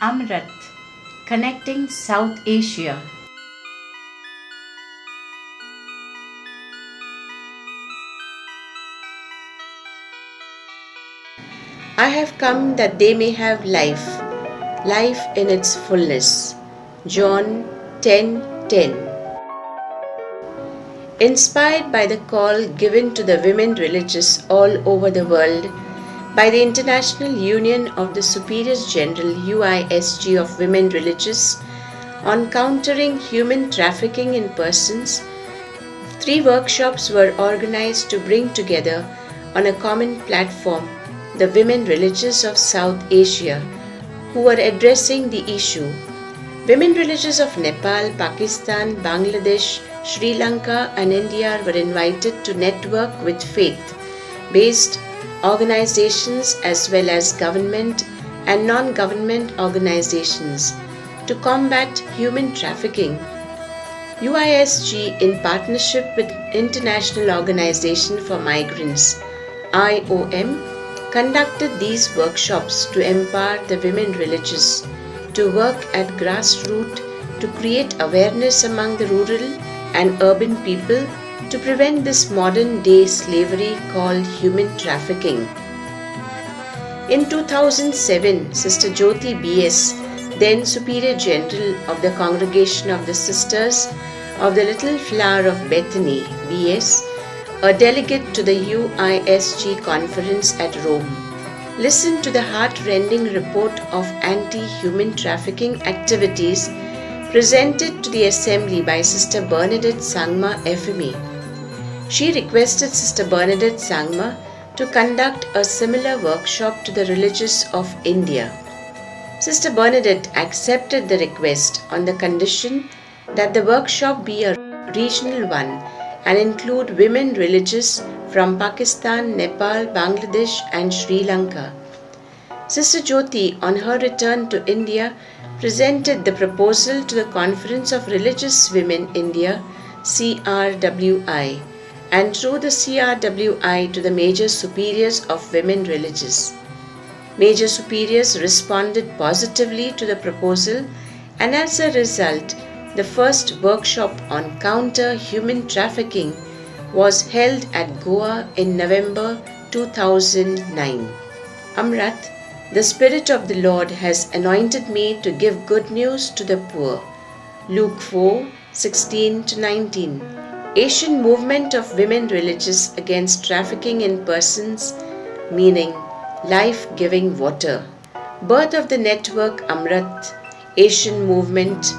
Amrat, connecting South Asia. I have come that they may have life, life in its fullness. John 10:10. Inspired by the call given to the women religious all over the world by the International Union of the Superiors General UISG of Women Religious on countering human trafficking in persons, 3 workshops were organized to bring together on a common platform the women religious of South Asia who were addressing the issue. Women religious of Nepal, Pakistan, Bangladesh, Sri Lanka, and India were invited to network with faith based organizations as well as government and non government organizations to combat human trafficking. UISG, in partnership with International Organization for Migrants IOM, conducted these workshops to empower the women religious to work at grassroots to create awareness among the rural and urban people to prevent this modern day slavery called human trafficking. In 2007, Sister Jyoti B.S., then Superior General of the Congregation of the Sisters of the Little Flower of Bethany B.S., a delegate to the UISG conference at Rome, listened to the heart-rending report of anti-human trafficking activities presented to the assembly by Sister Bernadette Sangma FME. She requested Sister Bernadette Sangma to conduct a similar workshop to the religious of India. Sister Bernadette accepted the request on the condition that the workshop be a regional one and include women religious from Pakistan, Nepal, Bangladesh, and Sri Lanka. Sister Jyoti, on her return to India, presented the proposal to the Conference of Religious Women India CRWI and through the CRWI to the major superiors of women religious. Major superiors responded positively to the proposal, and as a result, the first workshop on counter human trafficking was held at Goa in November 2009. Amrat, the Spirit of the Lord has anointed me to give good news to the poor. Luke 4:16-19. Asian Movement of Women Religious Against Trafficking in Persons, meaning life-giving water. Birth of the network Amrat, Asian Movement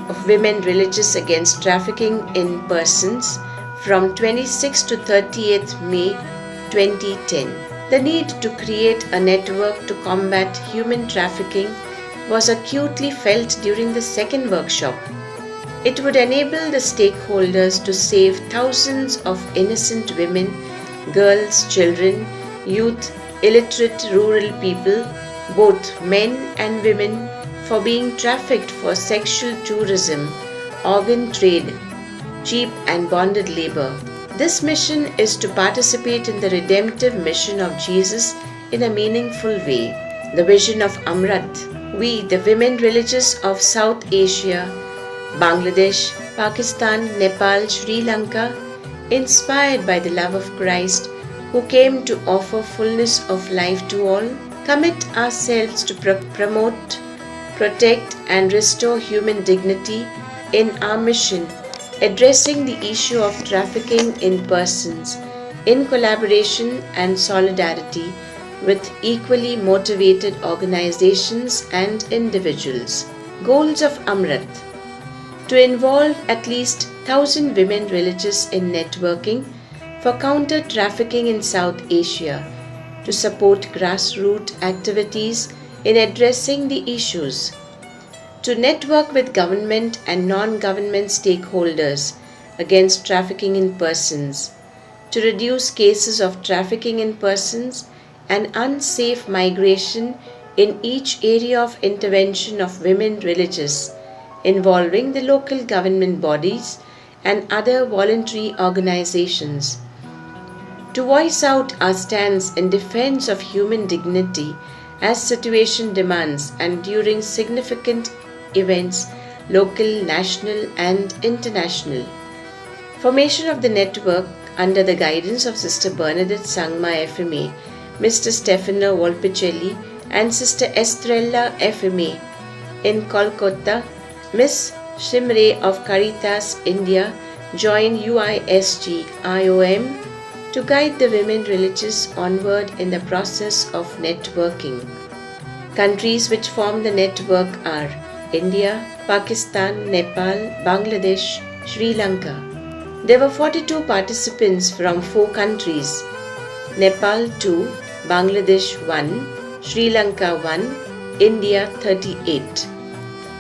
of Women Religious Against Trafficking in Persons from 26 to 30th May 2010. The need to create a network to combat human trafficking was acutely felt during the second workshop. It would enable the stakeholders to save thousands of innocent women, girls, children, youth, illiterate rural people, both men and women, for being trafficked for sexual tourism, organ trade, cheap and bonded labor. This mission is to participate in the redemptive mission of Jesus in a meaningful way. The vision of Amrat. We, the women religious of South Asia, Bangladesh, Pakistan, Nepal, Sri Lanka, inspired by the love of Christ, who came to offer fullness of life to all, commit ourselves to promote, protect, and restore human dignity in our mission, addressing the issue of trafficking in persons in collaboration and solidarity with equally motivated organizations and individuals. Goals of Amrat: to involve at least 1,000 women religious in networking for counter trafficking in South Asia, to support grassroots activities in addressing the issues, to network with government and non-government stakeholders against trafficking in persons, to reduce cases of trafficking in persons and unsafe migration in each area of intervention of women religious, involving the local government bodies and other voluntary organizations, to voice out our stance in defense of human dignity as situation demands and during significant events, local, national and international. Formation of the network under the guidance of Sister Bernadette Sangma FMA, Mr. Stefano Volpicelli and Sister Estrella FMA in Kolkata, Miss Shimre of Caritas India joined UISG IOM to guide the women religious onward in the process of networking. Countries which form the network are India, Pakistan, Nepal, Bangladesh, Sri Lanka. There were 42 participants from 4 countries: Nepal 2, Bangladesh 1, Sri Lanka 1, India 38.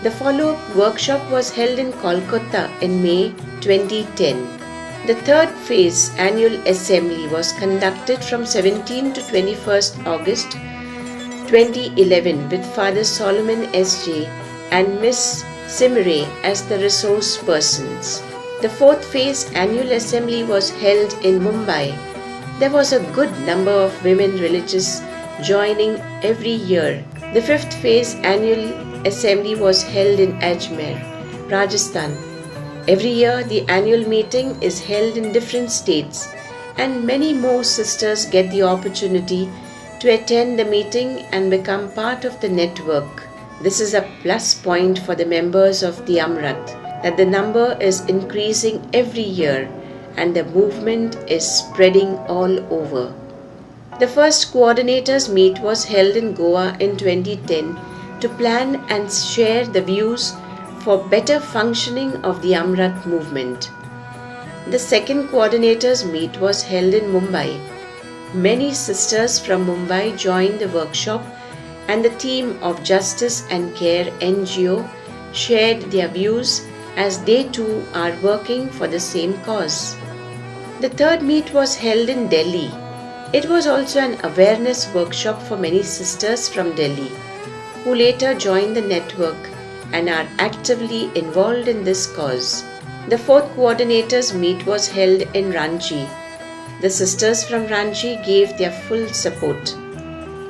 The follow-up workshop was held in Kolkata in May 2010. The third phase annual assembly was conducted from 17 to 21st August 2011 with Father Solomon S.J. and Miss Simre as the resource persons. The fourth phase annual assembly was held in Mumbai. There was a good number of women religious joining every year. The fifth phase annual assembly was held in Ajmer, Rajasthan. Every year the annual meeting is held in different states and many more sisters get the opportunity to attend the meeting and become part of the network. This is a plus point for the members of the Amrat, that the number is increasing every year and the movement is spreading all over. The first coordinators meet was held in Goa in 2010 to plan and share the views for better functioning of the Amrat movement. The second coordinators meet was held in Mumbai. Many sisters from Mumbai joined the workshop and the team of Justice and Care NGO shared their views as they too are working for the same cause. The third meet was held in Delhi. It was also an awareness workshop for many sisters from Delhi, who later joined the network and are actively involved in this cause. The fourth coordinators meet was held in Ranchi. The sisters from Ranchi gave their full support.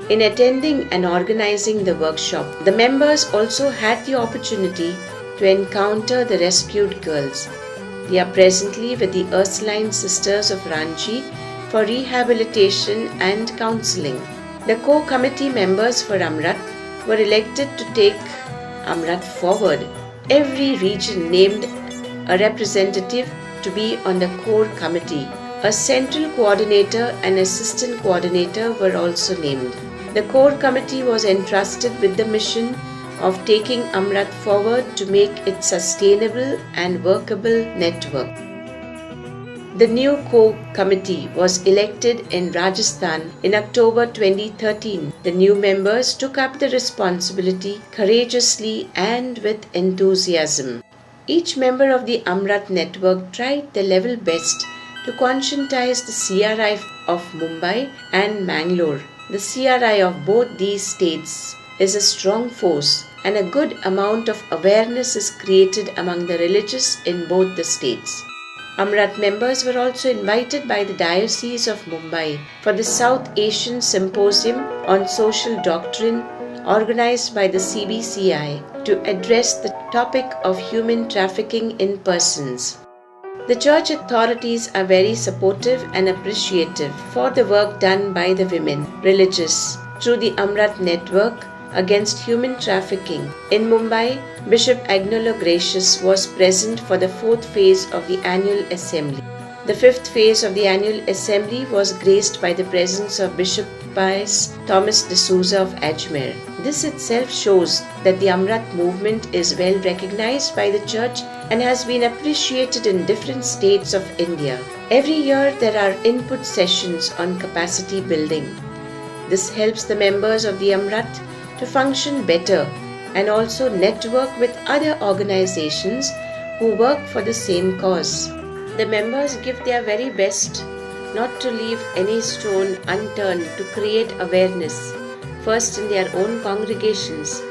In attending and organizing the workshop, the members also had the opportunity to encounter the rescued girls. They are presently with the Ursuline Sisters of Ranchi for rehabilitation and counseling. The core committee members for Amrat were elected to take Amrat forward. Every region named a representative to be on the core committee. A central coordinator and assistant coordinator were also named. The core committee was entrusted with the mission of taking Amrat forward to make it sustainable and workable network. The new core committee was elected in Rajasthan in October 2013. The new members took up the responsibility courageously and with enthusiasm. Each member of the Amrat network tried their level best to conscientize the CRI of Mumbai and Mangalore. The CRI of both these states is a strong force and a good amount of awareness is created among the religious in both the states. Amrat members were also invited by the Diocese of Mumbai for the South Asian Symposium on Social Doctrine organized by the CBCI to address the topic of human trafficking in persons. The church authorities are very supportive and appreciative for the work done by the women religious through the Amrat network against human trafficking. In Mumbai, Bishop Agnolo Gracious was present for the fourth phase of the annual assembly. The fifth phase of the annual assembly was graced by the presence of Bishop Pius Thomas D'Souza of Ajmer. This itself shows that the Amrat movement is well recognized by the church and has been appreciated in different states of India. Every year there are input sessions on capacity building. This helps the members of the Amrat to function better and also network with other organizations who work for the same cause. The members give their very best not to leave any stone unturned to create awareness, first in their own congregations,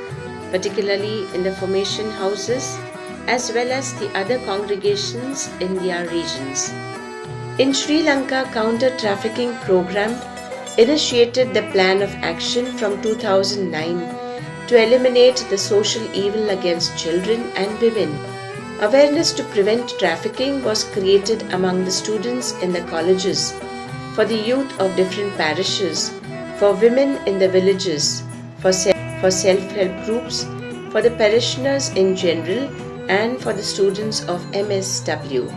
particularly in the formation houses, as well as the other congregations in their regions. In Sri Lanka counter-trafficking program, initiated the plan of action from 2009 to eliminate the social evil against children and women. Awareness to prevent trafficking was created among the students in the colleges, for the youth of different parishes, for women in the villages, for self-help groups, for the parishioners in general, and for the students of MSW.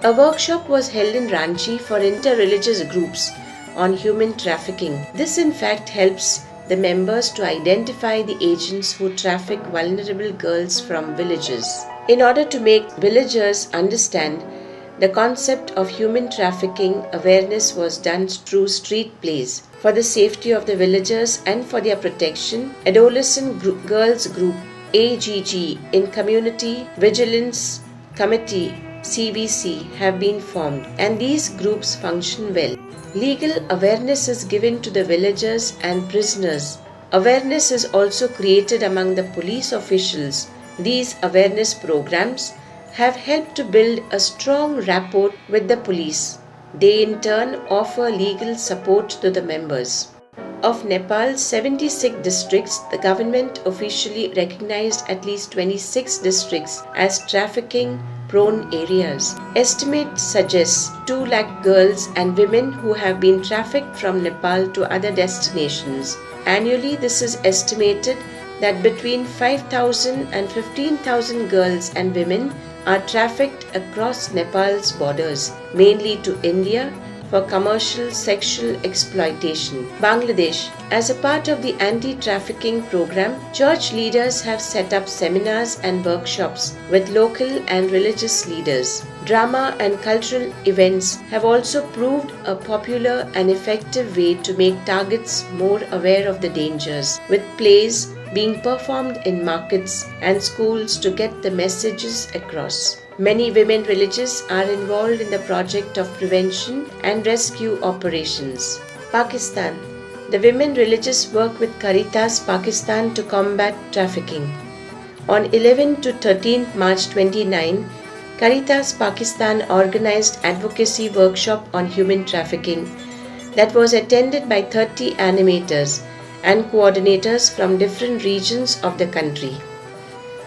A workshop was held in Ranchi for inter-religious groups on human trafficking. This in fact helps the members to identify the agents who traffic vulnerable girls from villages. In order to make villagers understand the concept of human trafficking, awareness was done through street plays. For the safety of the villagers and for their protection, Adolescent Girls Group AGG in Community Vigilance Committee CVC have been formed, and these groups function well. Legal awareness is given to the villagers and prisoners. Awareness is also created among the police officials. These awareness programs have helped to build a strong rapport with the police. They in turn offer legal support to the members. Of Nepal's 76 districts, the government officially recognized at least 26 districts as trafficking prone areas. Estimates suggest 2 lakh girls and women who have been trafficked from Nepal to other destinations. Annually, this is estimated that between 5,000 and 15,000 girls and women are trafficked across Nepal's borders, mainly to India, for commercial sexual exploitation. Bangladesh. As a part of the anti-trafficking program, church leaders have set up seminars and workshops with local and religious leaders. Drama and cultural events have also proved a popular and effective way to make targets more aware of the dangers, with plays being performed in markets and schools to get the messages across. Many women villages are involved in the project of prevention and rescue operations. Pakistan. The women villages work with Caritas Pakistan to combat trafficking. On 11 to 13 March 29, Caritas Pakistan organized advocacy workshop on human trafficking that was attended by 30 animators and coordinators from different regions of the country.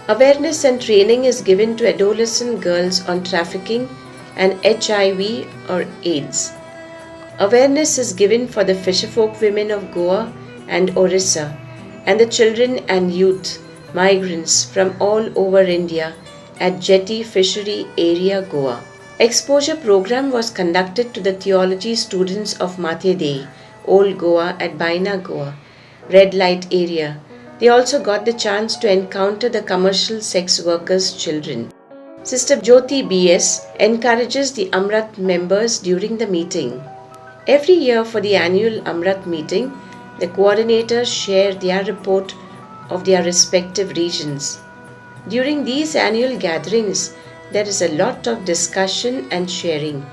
Awareness and training is given to adolescent girls on trafficking and HIV or AIDS. Awareness is given for the fisherfolk women of Goa and Orissa and the children and youth migrants from all over India at Jetty Fishery Area, Goa. Exposure program was conducted to the theology students of Mathe Dei, Old Goa at Baina, Goa, Red Light Area. They also got the chance to encounter the commercial sex workers' children. Sister Jyoti BS encourages the Amrat members during the meeting. Every year for the annual Amrat meeting, the coordinators share their report of their respective regions. During these annual gatherings, there is a lot of discussion and sharing,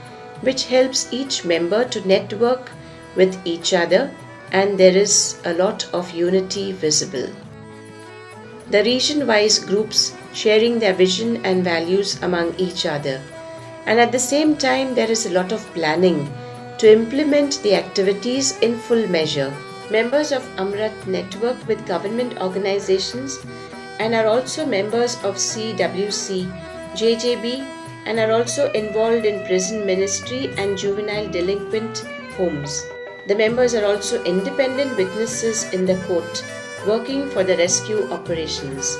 which helps each member to network with each other, and there is a lot of unity visible. The region-wise groups sharing their vision and values among each other, and at the same time there is a lot of planning to implement the activities in full measure. Members of Amrat network with government organizations and are also members of CWC, JJB, and are also involved in prison ministry and juvenile delinquent homes. The members are also independent witnesses in the court, working for the rescue operations.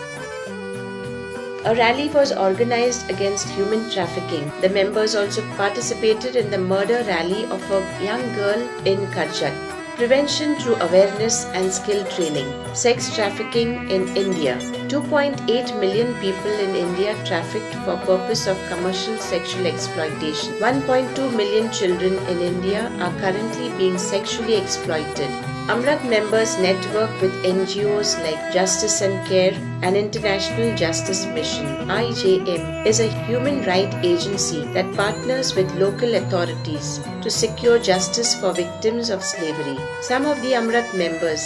A rally was organized against human trafficking. The members also participated in the murder rally of a young girl in Karjat. Prevention through awareness and skill training. Sex trafficking in India. 2.8 million people in India trafficked for purpose of commercial sexual exploitation. 1.2 million children in India are currently being sexually exploited. Amrat members network with NGOs like Justice and Care and International Justice Mission. IJM is a human rights agency that partners with local authorities to secure justice for victims of slavery. Some of the Amrat members,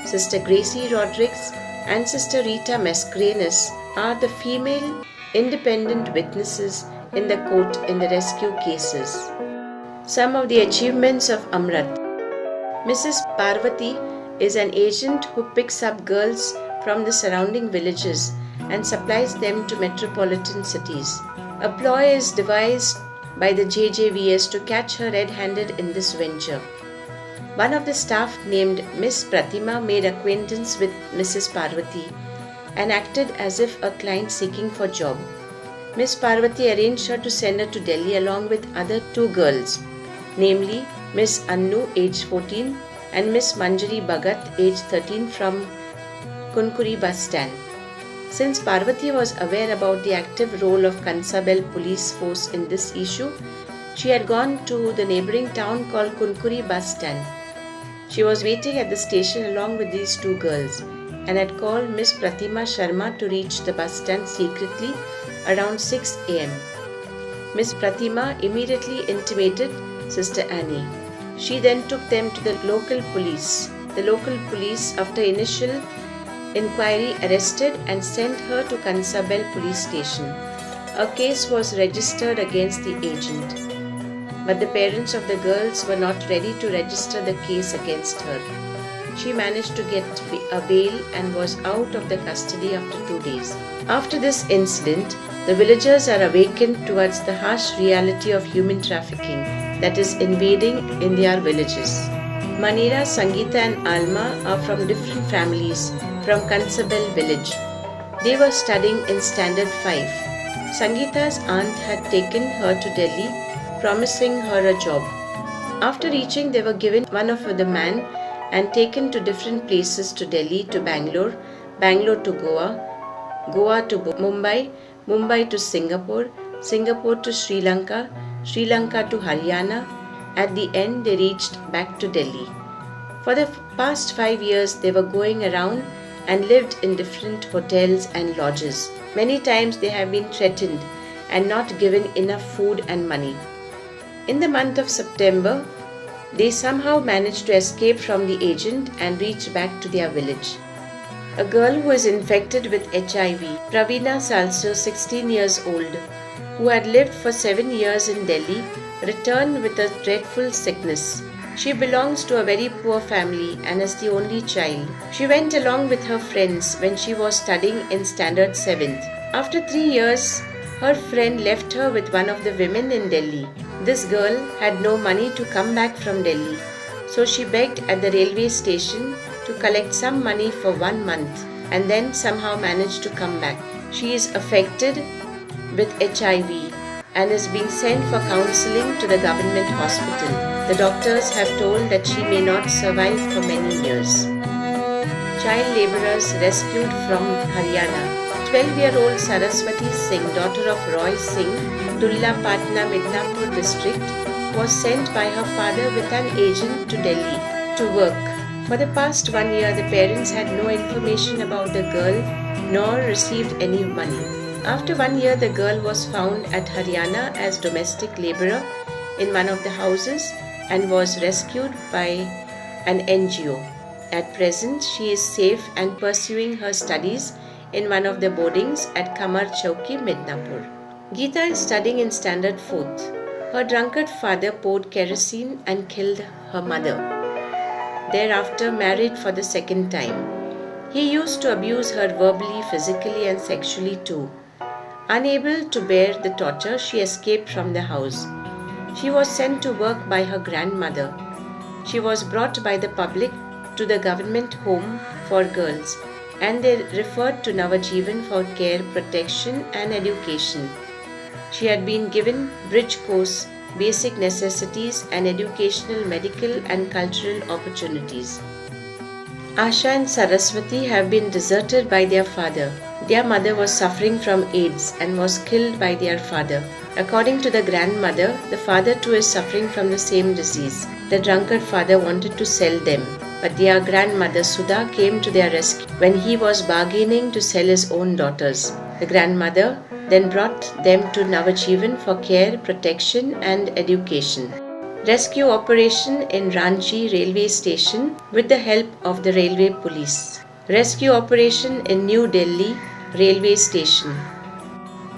Sister Gracie Rodriguez and Sister Rita Mascarenas, are the female independent witnesses in the court in the rescue cases. Some of the achievements of Amrat. Mrs. Parvati is an agent who picks up girls from the surrounding villages and supplies them to metropolitan cities. A ploy is devised by the JJVS to catch her red-handed in this venture. One of the staff named Miss Pratima made acquaintance with Mrs. Parvati and acted as if a client seeking for job. Miss Parvati arranged her to send her to Delhi along with other two girls, namely Miss Annu, age 14, and Miss Manjari Bhagat, age 13, from Kunkuri bus stand. Since Parvati was aware about the active role of Kansabel police force in this issue, she had gone to the neighbouring town called Kunkuri bus stand. She was waiting at the station along with these two girls and had called Miss Pratima Sharma to reach the bus stand secretly around 6 am. Miss Pratima immediately intimated Sister Annie. She then took them to the local police. The local police, after initial inquiry, arrested and sent her to Kansabel police station. A case was registered against the agent, but the parents of the girls were not ready to register the case against her. She managed to get a bail and was out of the custody after 2 days. After this incident, the villagers are awakened towards the harsh reality of human trafficking that is invading in their villages. Manira, Sangeeta and Alma are from different families from Kansabel village. They were studying in Standard 5. Sangeeta's aunt had taken her to Delhi, promising her a job. After reaching, they were given one of the man and taken to different places, to Delhi, to Bangalore, Bangalore to Goa, Goa to Mumbai, Mumbai to Singapore, Singapore to Sri Lanka, Sri Lanka to Haryana. At the end, they reached back to Delhi. For the past 5 years, they were going around and lived in different hotels and lodges. Many times they have been threatened and not given enough food and money. In the month of September, they somehow managed to escape from the agent and reach back to their village. A girl who is infected with HIV, Praveena Salso, 16 years old, who had lived for 7 years in Delhi, returned with a dreadful sickness. She belongs to a very poor family and is the only child. She went along with her friends when she was studying in Standard 7th. After 3 years, her friend left her with one of the women in Delhi. This girl had no money to come back from Delhi, so she begged at the railway station to collect some money for 1 month and then somehow managed to come back. She is affected with HIV and is being sent for counseling to the government hospital. The doctors have told that she may not survive for many years. Child labourers rescued from Haryana. 12-year-old Saraswati Singh, daughter of Roy Singh, Dulla Patna, Midnapur district, was sent by her father with an agent to Delhi to work. For the past 1 year, the parents had no information about the girl nor received any money. After 1 year, the girl was found at Haryana as domestic labourer in one of the houses and was rescued by an NGO. At present, she is safe and pursuing her studies in one of the boardings at Kamar Chowki, Midnapur. Geeta is studying in Standard 4th. Her drunkard father poured kerosene and killed her mother. Thereafter, married for the second time. He used to abuse her verbally, physically and sexually too. Unable to bear the torture, she escaped from the house. She was sent to work by her grandmother. She was brought by the public to the government home for girls, and they referred to Navajeevan for care, protection and education. She had been given bridge course, basic necessities and educational, medical and cultural opportunities. Asha and Saraswati have been deserted by their father. Their mother was suffering from AIDS and was killed by their father. According to the grandmother, the father too is suffering from the same disease. The drunkard father wanted to sell them, but their grandmother Sudha came to their rescue when he was bargaining to sell his own daughters. The grandmother then brought them to Navajeevan for care, protection and education. Rescue operation in Ranchi railway station with the help of the railway police. Rescue operation in New Delhi railway station.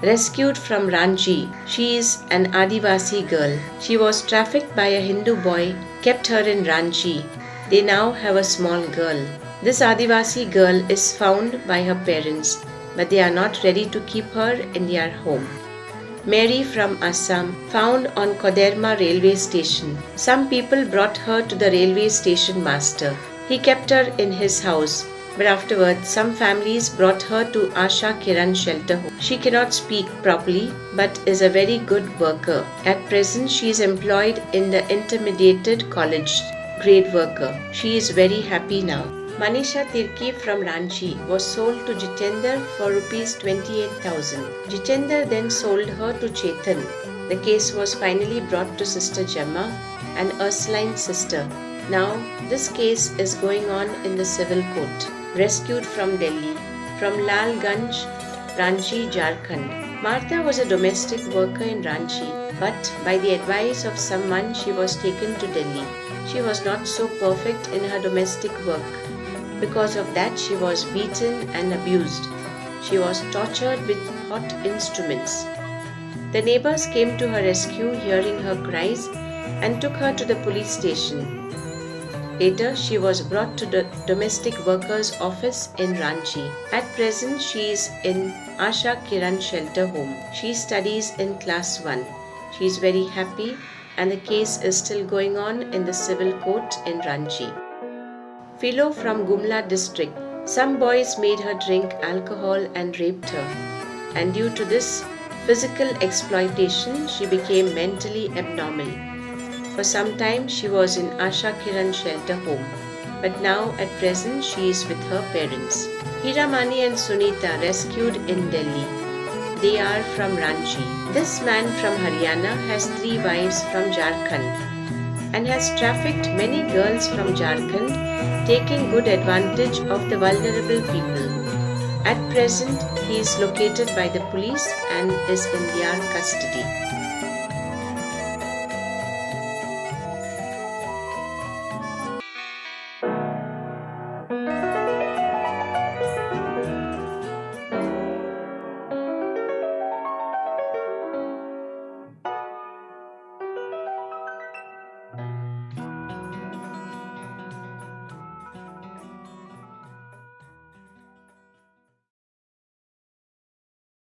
Rescued from Ranchi. She is an Adivasi girl. She was trafficked by a Hindu boy, kept her in Ranchi. They now have a small girl. This Adivasi girl is found by her parents, but they are not ready to keep her in their home. Mary from Assam, found on Koderma railway station. Some people brought her to the railway station master. He kept her in his house, but afterwards some families brought her to Asha Kiran shelter home. She cannot speak properly but is a very good worker. At present she is employed in the intermediate college, grade worker. She is very happy now. Manisha Tirki from Ranchi was sold to Jitender for Rs 28,000. Jitender then sold her to Chetan. The case was finally brought to Sister Gemma, an Ursuline sister. Now, this case is going on in the civil court. Rescued from Delhi, from Lalganj, Ranchi, Jharkhand. Martha was a domestic worker in Ranchi, but by the advice of someone she was taken to Delhi. She was not so perfect in her domestic work. Because of that, she was beaten and abused. She was tortured with hot instruments. The neighbors came to her rescue hearing her cries and took her to the police station. Later, she was brought to the domestic workers' office in Ranchi. At present, she is in Asha Kiran shelter home. She studies in class 1. She is very happy and the case is still going on in the civil court in Ranchi. Philo from Gumla district. Some boys made her drink alcohol and raped her. And due to this physical exploitation, she became mentally abnormal. For some time, she was in Asha Kiran shelter home. But now, at present, she is with her parents. Hiramani and Sunita rescued in Delhi. They are from Ranchi. This man from Haryana has 3 wives from Jharkhand and has trafficked many girls from Jharkhand, taking good advantage of the vulnerable people. At present, he is located by the police and is in their custody.